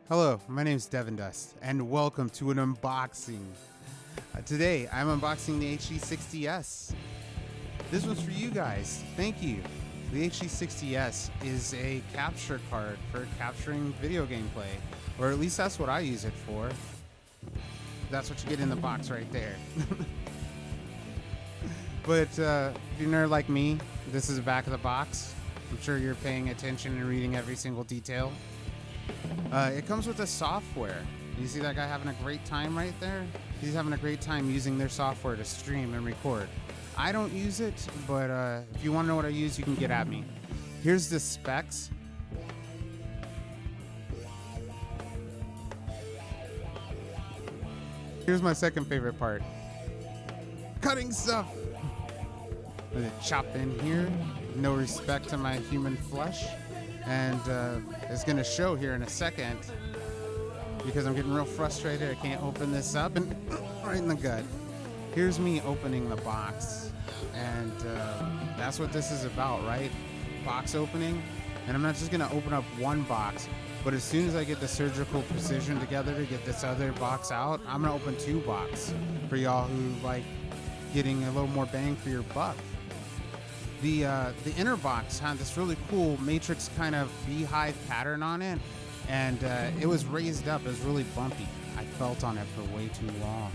Hello, my name is devindust, and welcome to an unboxing. Today, I'm unboxing the HD60s. This one's for you guys. Thank you. The HD60s is a capture card for capturing video gameplay, or at least that's what I use it for. That's what you get in the box right there. But if you're a nerd like me, this is the back of the box. I'm sure you're paying attention and reading every single detail. It comes with the software. You see that guy having a great time right there? He's having a great time using their software to stream and record. I don't use it, but if you want to know what I use, you can get at me. Here's the specs. Here's my second favorite part. Cutting stuff! With it chopped in here. No respect to my human flesh. And it's going to show here in a second because I'm getting real frustrated. I can't open this up, and right in the gut. Here's me opening the box, and that's what this is about, right? Box opening. And I'm not just going to open up one box, but as soon as I get the surgical precision together to get this other box out, I'm going to open two boxes for y'all who like getting a little more bang for your buck. The inner box had this really cool matrix kind of beehive pattern on it, and it was raised up. It was really bumpy. I felt on it for way too long.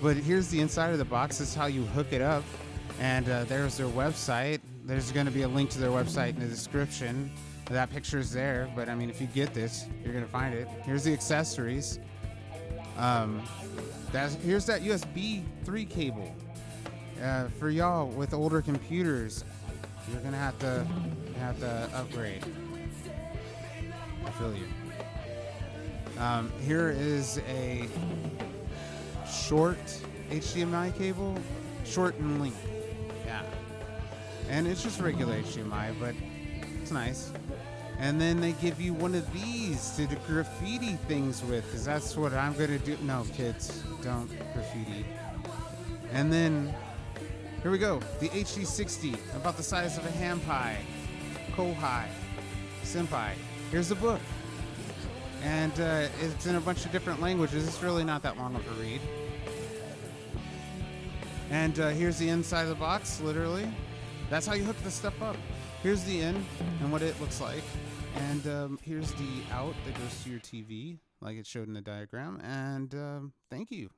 But here's the inside of the box. This is how you hook it up, and there's their website. There's going to be a link to their website in the description. That picture's there, but I mean, if you get this, you're going to find it. Here's the accessories. Here's that USB 3 cable. For y'all with older computers, you're gonna have to upgrade. I feel you. Here is a short HDMI cable, short in length. Yeah, and it's just regular HDMI, but it's nice. And then they give you one of these to do graffiti things with, because that's what I'm gonna do. No, kids, don't graffiti. And then here we go, the HD60, about the size of a ham pie, kohai, senpai. Here's the book, and it's in a bunch of different languages. It's really not that long of a read. And here's the inside of the box, literally. That's how you hook the stuff up. Here's the in and what it looks like. And here's the out that goes to your TV, like it showed in the diagram. And thank you.